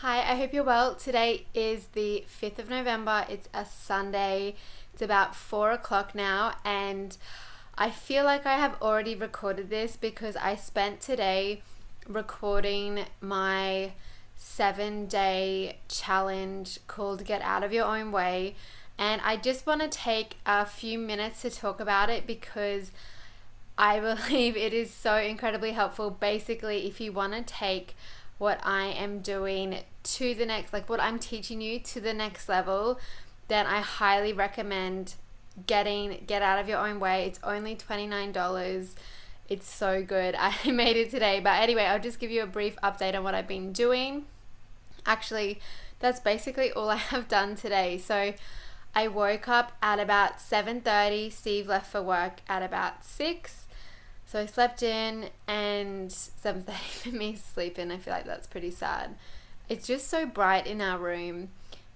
Hi, I hope you're well. Today is the 5th of November. It's a Sunday. It's about 4 o'clock now, and I feel like I have already recorded this because I spent today recording my 7-day challenge called Get Out of Your Own Way. And I just want to take a few minutes to talk about it because I believe it is so incredibly helpful. Basically, if you want to take what I am doing to the next, like what I'm teaching you to the next level, then I highly recommend Get Out of Your Own Way. It's only $29. It's so good. I made it today. But anyway, I'll just give you a brief update on what I've been doing. Actually, that's basically all I have done today. So I woke up at about 7:30. Steve left for work at about 6. So I slept in, and 7:30 for me to sleep in. I feel like that's pretty sad. It's just so bright in our room.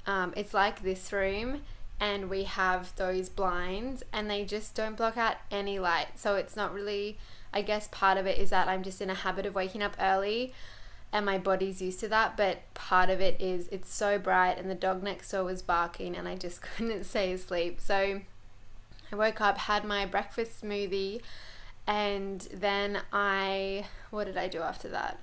It's like this room, and we have those blinds, and they just don't block out any light. So it's not really, I guess part of it is that I'm just in a habit of waking up early, and my body's used to that. But part of it is it's so bright, and the dog next door was barking, and I just couldn't stay asleep. So I woke up, had my breakfast smoothie, and then what did I do after that?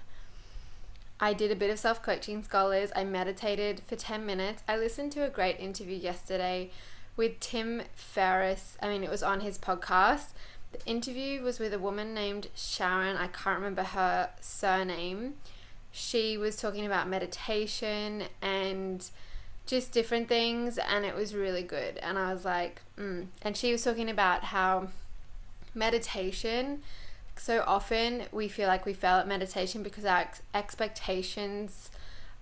I did a bit of self-coaching scholars. I meditated for 10 minutes. I listened to a great interview yesterday with Tim Ferriss. It was on his podcast. The interview was with a woman named Sharon. I can't remember her surname. She was talking about meditation and just different things, and it was really good. And I was like, And she was talking about how meditation, so often we feel like we fail at meditation because our expectations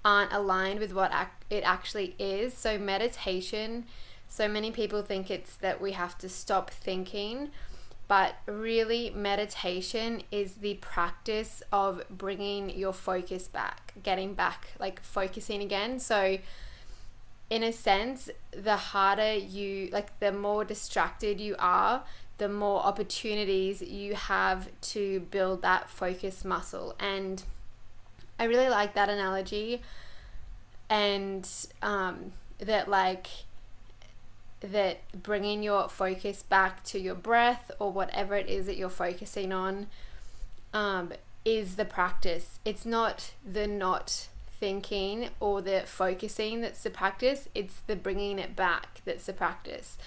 aren't aligned with what it actually is. So meditation, so many people think it's that we have to stop thinking, but really meditation is the practice of bringing your focus back, getting back, like focusing again. So in a sense, the more distracted you are, the more opportunities you have to build that focus muscle. And I really like that analogy, and that bringing your focus back to your breath or whatever it is that you're focusing on is the practice. It's not the not thinking or the focusing that's the practice, it's the bringing it back that's the practice.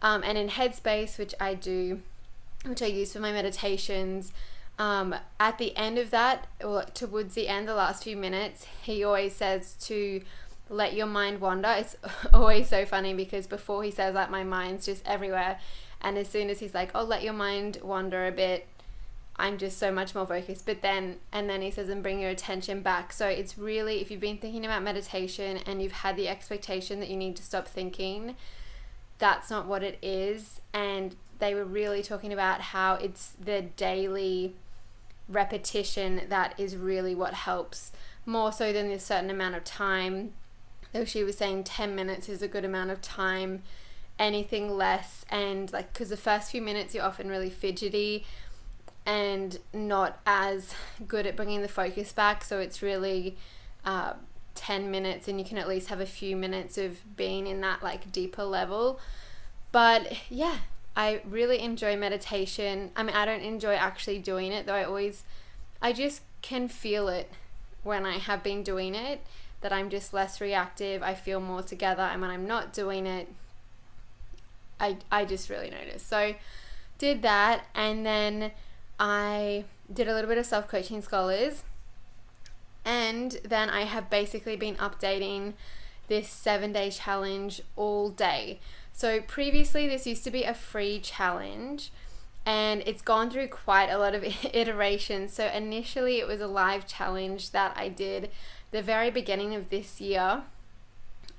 And in Headspace, which I use for my meditations, at the end of that, or towards the end, the last few minutes, he always says to let your mind wander. It's always so funny because before he says that, my mind's just everywhere. And as soon as he's like, let your mind wander a bit, I'm just so much more focused. And then he says, and bring your attention back. So it's really, if you've been thinking about meditation and you've had the expectation that you need to stop thinking, that's not what it is. And they were really talking about how it's the daily repetition that is really what helps, more so than a certain amount of time. Though she was saying 10 minutes is a good amount of time, anything less, and because the first few minutes you're often really fidgety and not as good at bringing the focus back. So it's really 10 minutes, and you can at least have a few minutes of being in that deeper level. But yeah, I really enjoy meditation. I don't enjoy actually doing it, though. I just can feel it when I have been doing it, that I'm just less reactive. I feel more together, and when I'm not doing it, I just really notice. So did that, and then I did a little bit of self-coaching scholars. And then I have basically been updating this 7-day challenge all day. So previously this used to be a free challenge, and it's gone through quite a lot of iterations. So initially it was a live challenge that I did the very beginning of this year,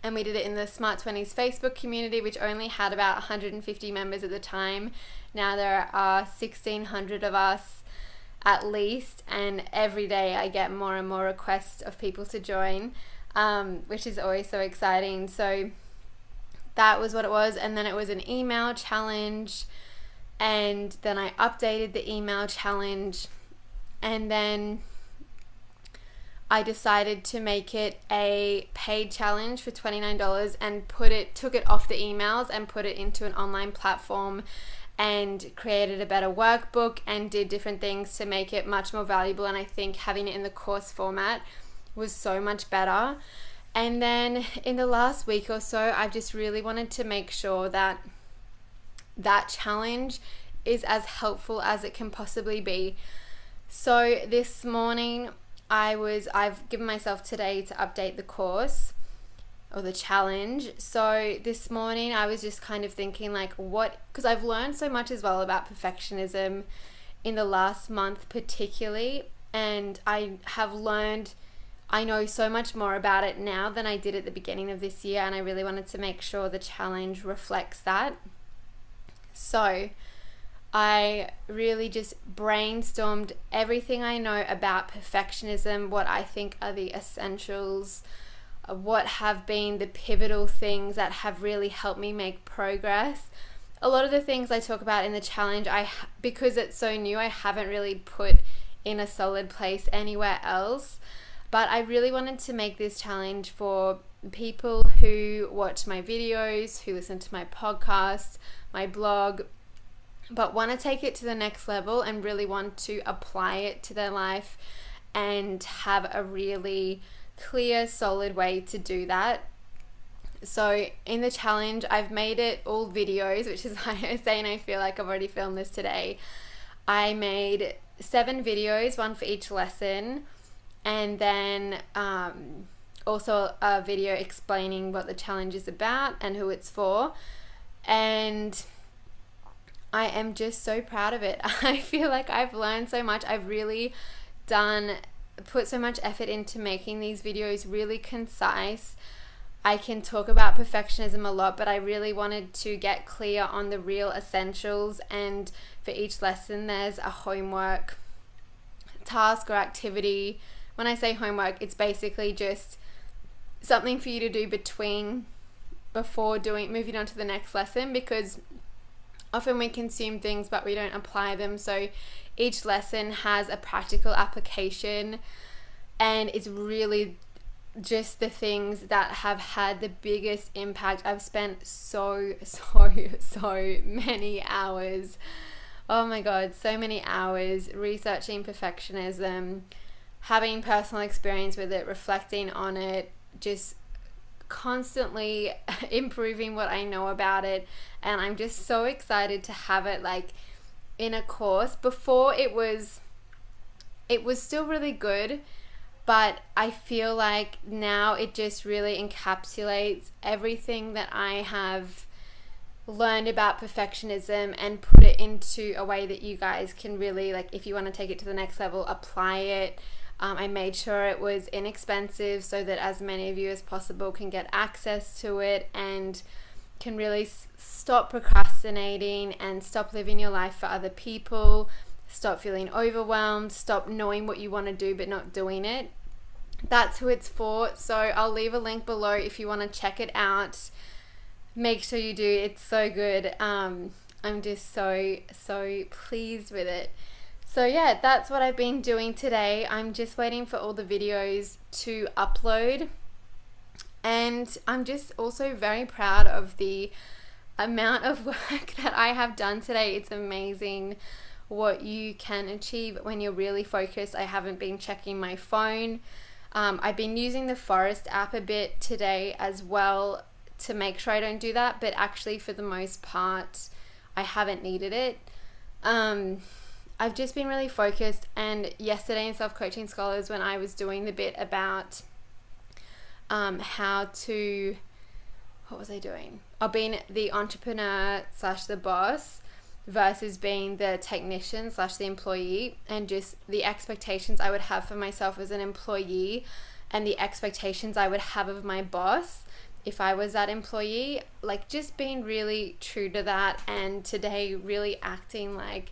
and we did it in the Smart 20s Facebook community, which only had about 150 members at the time. Now there are 1,600 of us at least, and every day I get more and more requests of people to join, which is always so exciting. So that was what it was. And then it was an email challenge, and then I updated the email challenge, and then I decided to make it a paid challenge for $29 and took it off the emails and put it into an online platform and created a better workbook and did different things to make it much more valuable. And I think having it in the course format was so much better. And then in the last week or so, I've just really wanted to make sure that that challenge is as helpful as it can possibly be. So this morning I've given myself today to update the course or the challenge. So this morning I was just kind of thinking because I've learned so much as well about perfectionism in the last month particularly, and I know so much more about it now than I did at the beginning of this year, and I really wanted to make sure the challenge reflects that. So I really just brainstormed everything I know about perfectionism, what I think are the essentials, what have been the pivotal things that have really helped me make progress. A lot of the things I talk about in the challenge, because it's so new, I haven't really put in a solid place anywhere else. But I really wanted to make this challenge for people who watch my videos, who listen to my podcast, my blog, but want to take it to the next level and really want to apply it to their life and have a really clear, solid way to do that. So in the challenge, I've made it all videos, which is why I was saying I feel like I've already filmed this today. I made 7 videos, one for each lesson, and then also a video explaining what the challenge is about and who it's for. And I am just so proud of it. I feel like I've learned so much. I've really put so much effort into making these videos really concise. I can talk about perfectionism a lot, but I really wanted to get clear on the real essentials. And for each lesson, there's a homework, task, or activity. When I say homework, it's basically just something for you to do before moving on to the next lesson, because often we consume things but we don't apply them. So each lesson has a practical application, and it's really just the things that have had the biggest impact. I've spent so many hours, oh my god, so many hours researching perfectionism, having personal experience with it, reflecting on it, just constantly improving what I know about it. And I'm just so excited to have it in a course. Before it was still really good, but I feel like now it just really encapsulates everything that I have learned about perfectionism and put it into a way that you guys can really, if you want to take it to the next level, apply it. I made sure it was inexpensive so that as many of you as possible can get access to it and can really stop procrastinating and stop living your life for other people, stop feeling overwhelmed, stop knowing what you want to do but not doing it. That's who it's for. So I'll leave a link below if you want to check it out. Make sure you do. It's so good. I'm just so pleased with it. So yeah, that's what I've been doing today. I'm just waiting for all the videos to upload. And I'm just also very proud of the amount of work that I have done today. It's amazing what you can achieve when you're really focused. I haven't been checking my phone. I've been using the Forest app a bit today as well to make sure I don't do that, but actually for the most part, I haven't needed it. I've just been really focused, and yesterday in Self-Coaching Scholars, when I was doing the bit about what was I doing? Being the entrepreneur / the boss versus being the technician / the employee, and just the expectations I would have for myself as an employee and the expectations I would have of my boss if I was that employee, just being really true to that, and today really acting like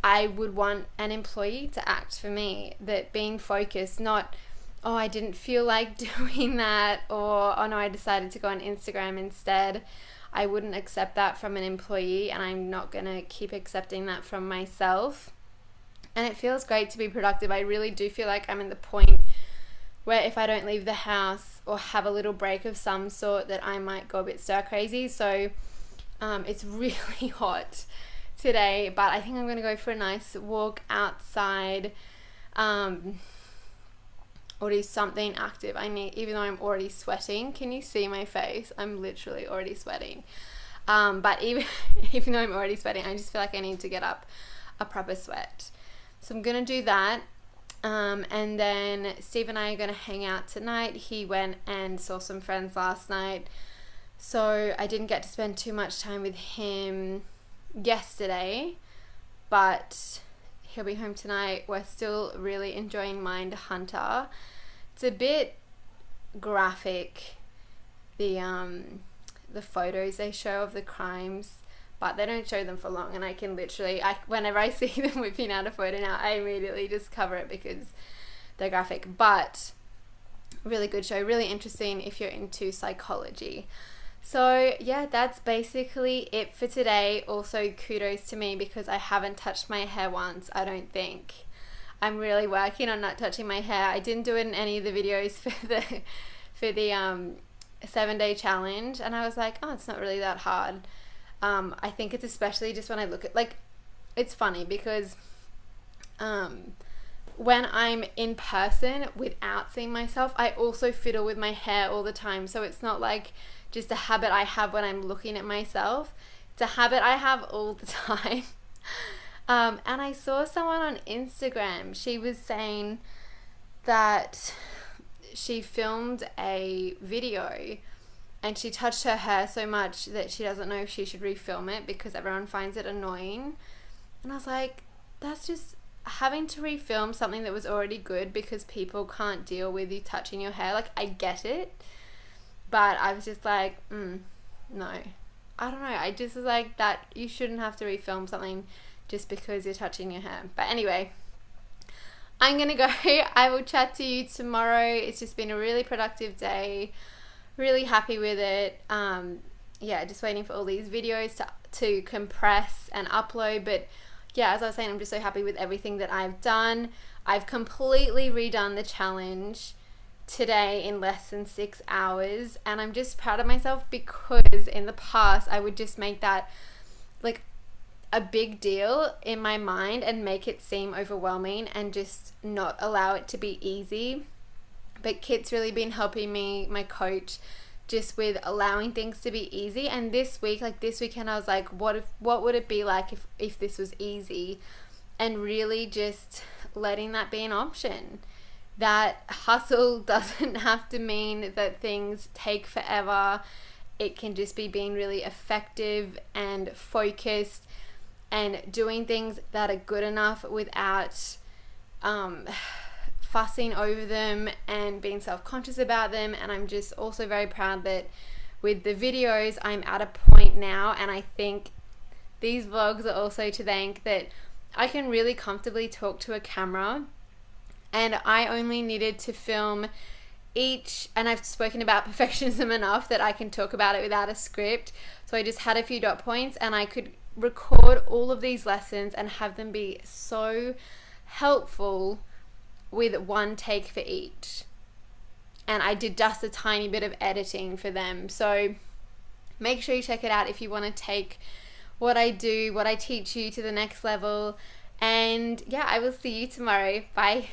I would want an employee to act for me, that being focused, not, oh, I didn't feel like doing that, or, oh no, I decided to go on Instagram instead. I wouldn't accept that from an employee, and I'm not going to keep accepting that from myself. And it feels great to be productive. I really do feel like I'm at the point where if I don't leave the house or have a little break of some sort, that I might go a bit stir crazy. So it's really hot today, but I think I'm going to go for a nice walk outside, or do something active. Even though I'm already sweating, can you see my face? I'm literally already sweating. But even though I'm already sweating, I just feel like I need to get up a proper sweat. So I'm going to do that. And then Steve and I are going to hang out tonight. He went and saw some friends last night, so I didn't get to spend too much time with him yesterday, but he'll be home tonight. We're still really enjoying Mindhunter. It's a bit graphic, the photos they show of the crimes, but they don't show them for long, and I can literally, whenever I see them whipping out a photo now, I immediately just cover it because they're graphic. But really good show, really interesting if you're into psychology. So yeah, that's basically it for today. Also, kudos to me because I haven't touched my hair once, I don't think. I'm really working on not touching my hair. I didn't do it in any of the videos for the 7-day challenge, and I was like, oh, it's not really that hard. I think it's especially just when I look at, like, it's funny because when I'm in person without seeing myself, I also fiddle with my hair all the time. So it's not like just a habit I have when I'm looking at myself. It's a habit I have all the time. And I saw someone on Instagram. She was saying that she filmed a video and she touched her hair so much that she doesn't know if she should refilm it because everyone finds it annoying. And I was like, that's just having to refilm something that was already good because people can't deal with you touching your hair. Like, I get it, but I was just like, no. I don't know. I just was like, that you shouldn't have to refilm something just because you're touching your hair. But anyway, I'm gonna go. I will chat to you tomorrow. It's just been a really productive day. Really happy with it. Yeah, just waiting for all these videos to compress and upload. But yeah, as I was saying, I'm just so happy with everything that I've done. I've completely redone the challenge today in less than 6 hours, and I'm just proud of myself because in the past I would just make that like a big deal in my mind and make it seem overwhelming and just not allow it to be easy. But Kit's really been helping me, my coach, just with allowing things to be easy. And this weekend, I was like, what would it be like if this was easy? And really just letting that be an option. That hustle doesn't have to mean that things take forever. It can just be being really effective and focused and doing things that are good enough without fussing over them and being self-conscious about them. And I'm just also very proud that with the videos, I'm at a point now, and I think these vlogs are also to thank, that I can really comfortably talk to a camera, and I only needed to film each, and I've spoken about perfectionism enough that I can talk about it without a script. So I just had a few dot points and I could record all of these lessons and have them be so helpful with one take for each. And I did just a tiny bit of editing for them. So make sure you check it out if you want to take what I do, what I teach you to the next level. And yeah, I will see you tomorrow. Bye.